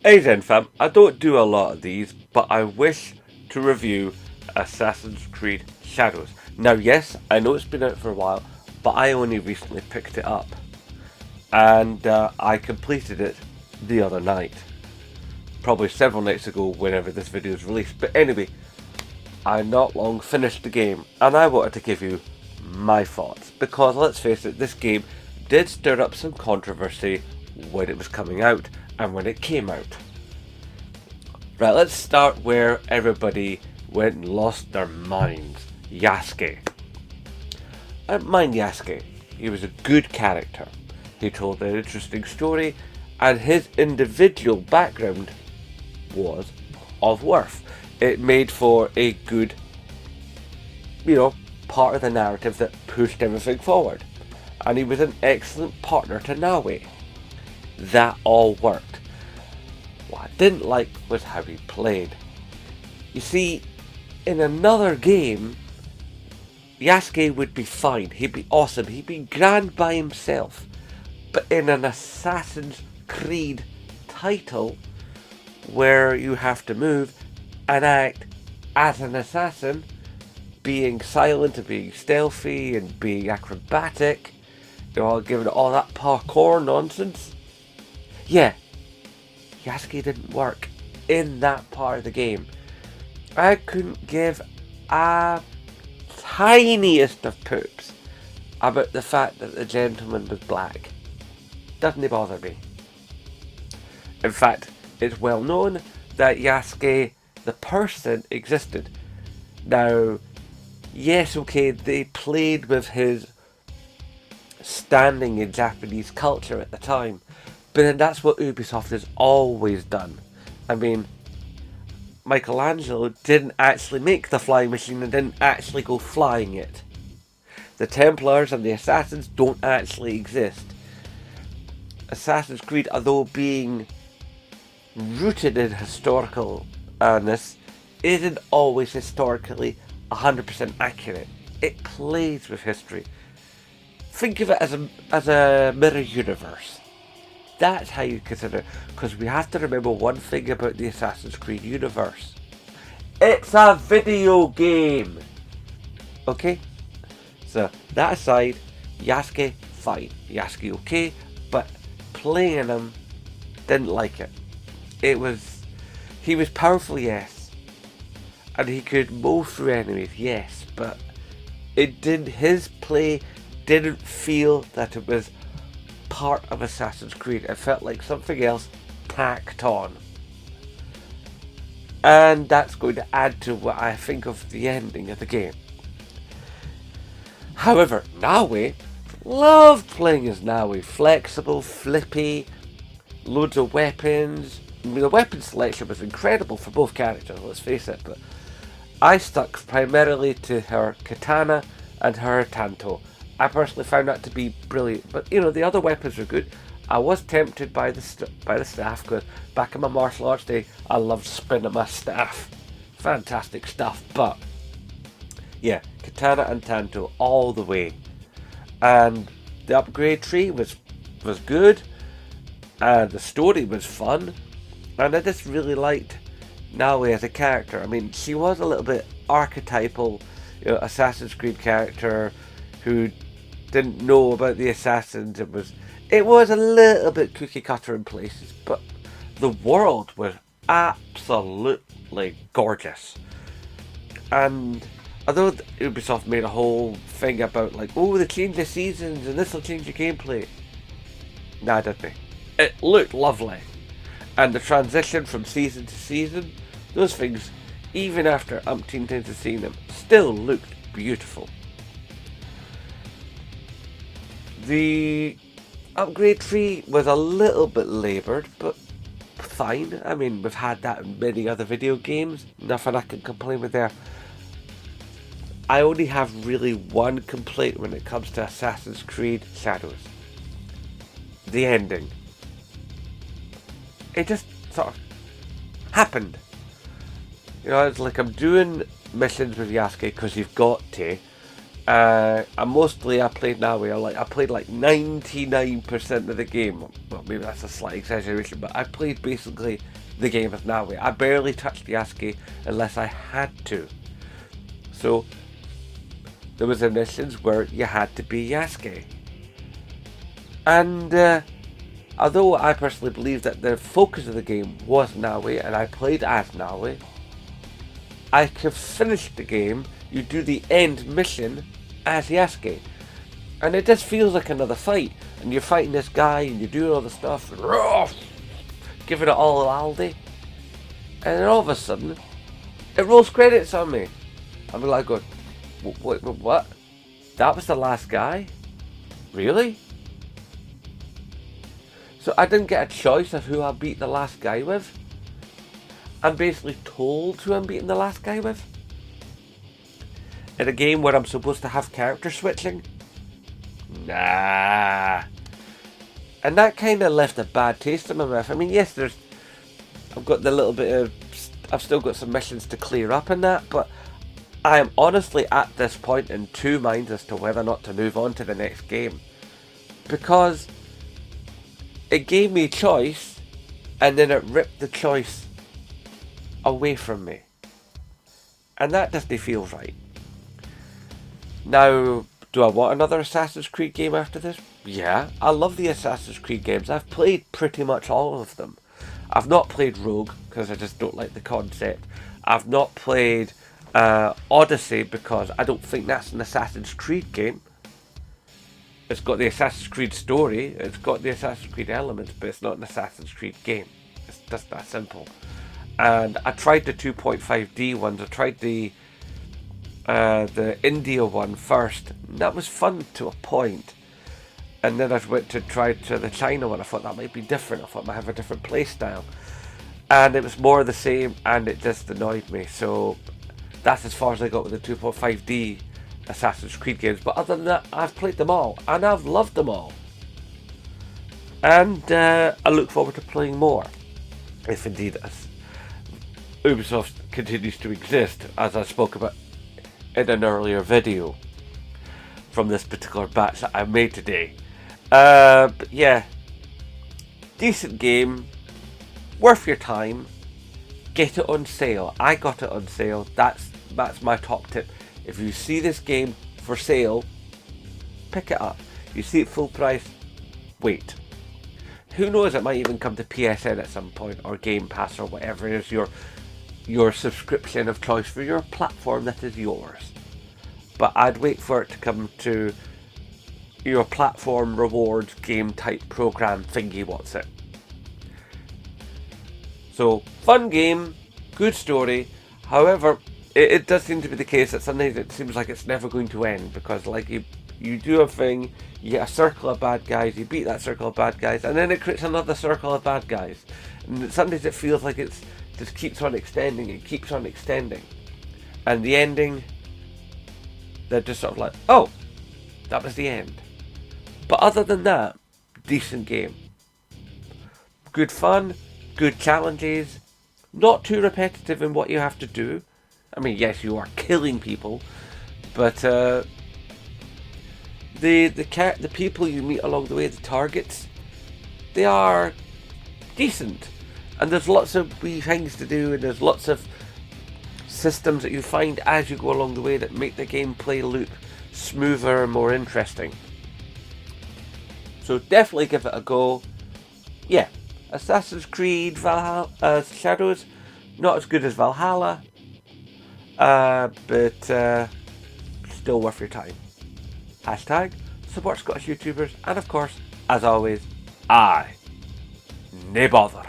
Hey then fam, I don't do a lot of these, but I wish to review Assassin's Creed Shadows. Now yes, I know it's been out for a while, but I only recently picked it up. And I completed it the other night. Probably several nights ago whenever this video is released. But anyway, I not long finished the game and I wanted to give you my thoughts. Because let's face it, this game did stir up some controversy when it was coming out and when it came out. Right, let's start where everybody went and lost their minds. Yasuke. I don't mind Yasuke. He was a good character. He told an interesting story and his individual background was of worth. It made for a good, part of the narrative that pushed everything forward. And he was an excellent partner to Nawe. That all worked. What I didn't like was how he played. You see, in another game, Yasuke would be fine, he'd be awesome, he'd be grand by himself. But in an Assassin's Creed title, where you have to move and act as an assassin, being silent and being stealthy and being acrobatic, giving it all that parkour nonsense, yeah, Yasuke didn't work in that part of the game. I couldn't give a tiniest of poops about the fact that the gentleman was black. Doesn't bother me. In fact, it's well known that Yasuke, the person, existed. Now, yes, okay, they played with his standing in Japanese culture at the time, but then that's what Ubisoft has always done. I mean, Michelangelo didn't actually make the flying machine and didn't actually go flying it. The Templars and the Assassins don't actually exist. Assassin's Creed, although being rooted in historicalness, isn't always historically 100% accurate. It plays with history. Think of it as a mirror universe. That's how you consider it, because we have to remember one thing about the Assassin's Creed universe. It's a video game! Okay? So, that aside, Yasuke, fine. Yasuke, okay, but playing him, didn't like it. He was powerful, yes. And he could mow through enemies, yes, but his play didn't feel that it was part of Assassin's Creed. It felt like something else tacked on. And that's going to add to what I think of the ending of the game. However, Nawe, loved playing as Nawe. Flexible, flippy, loads of weapons. I mean, the weapon selection was incredible for both characters, let's face it, but I stuck primarily to her katana and her tanto. I personally found that to be brilliant, but the other weapons are good. I was tempted by the staff, because back in my martial arts day, I loved spinning my staff. Fantastic stuff, but yeah, katana and tanto all the way. And the upgrade tree was good, and the story was fun, and I just really liked Nawe as a character. I mean, she was a little bit archetypal, Assassin's Creed character who didn't know about the assassins. It was a little bit cookie cutter in places, but the world was absolutely gorgeous. And although Ubisoft made a whole thing about they changed the seasons and this will change your gameplay, nah, didn't they? It looked lovely, and the transition from season to season, those things, even after umpteen times of seeing them, still looked beautiful. The upgrade tree was a little bit laboured, but fine. I mean, we've had that in many other video games. Nothing I can complain with there. I only have really one complaint when it comes to Assassin's Creed Shadows. The ending. It just sort of happened. It's like I'm doing missions with Yasuke because you've got to, And I played Naui. I played like 99% of the game. Well, maybe that's a slight exaggeration, but I played basically the game as Naui. I barely touched Yasuke unless I had to. So there was missions where you had to be Yasuke. And although I personally believe that the focus of the game was Naui, and I played as Naui, I could finish the game. You do the end mission as Yasuke, and it just feels like another fight. And you're fighting this guy, and you're doing all the stuff, and giving it all Aldi. And then all of a sudden, it rolls credits on me. I'm like, going, what? That was the last guy? Really? So I didn't get a choice of who I beat the last guy with. I'm basically told who I'm beating the last guy with. In a game where I'm supposed to have character switching? Nah. And that kind of left a bad taste in my mouth. I mean, yes, I've got the little bit of... I've still got some missions to clear up in that, but I am honestly at this point in two minds as to whether or not to move on to the next game. Because it gave me a choice, and then it ripped the choice away from me. And that doesn't feel right. Now, do I want another Assassin's Creed game after this? Yeah, I love the Assassin's Creed games. I've played pretty much all of them. I've not played Rogue, because I just don't like the concept. I've not played Odyssey, because I don't think that's an Assassin's Creed game. It's got the Assassin's Creed story, it's got the Assassin's Creed elements, but it's not an Assassin's Creed game. It's just that simple. And I tried the 2.5D ones. I tried the India one first. And that was fun to a point. And then I went to try the China one. I thought that might be different. I thought it might have a different play style. And it was more the same, and it just annoyed me. So that's as far as I got with the 2.5D Assassin's Creed games. But other than that, I've played them all, and I've loved them all. And I look forward to playing more, if indeed Ubisoft continues to exist, as I spoke about in an earlier video from this particular batch that I made today. But yeah, decent game, worth your time. Get it on sale. I got it on sale. That's my top tip. If you see this game for sale, pick it up. You see it full price, wait. Who knows, it might even come to PSN at some point, or Game Pass, or whatever is your subscription of choice for your platform that is yours. But I'd wait for it to come to your platform rewards game type program thingy, what's it. So, fun game, good story. However, it does seem to be the case that sometimes it seems like it's never going to end, because like you do a thing, you get a circle of bad guys, you beat that circle of bad guys, and then it creates another circle of bad guys. And sometimes it feels like it's just keeps on extending and keeps on extending. And the ending, they're just sort of like, oh, that was the end. But other than that, decent game. Good fun, good challenges, not too repetitive in what you have to do. I mean, yes, you are killing people, but the people you meet along the way, the targets, they are decent. And there's lots of wee things to do, and there's lots of systems that you find as you go along the way that make the gameplay loop smoother and more interesting. So definitely give it a go. Yeah, Assassin's Creed Valhalla, Shadows, not as good as Valhalla, but still worth your time. Hashtag support Scottish YouTubers, and of course, as always, aye, nae bother.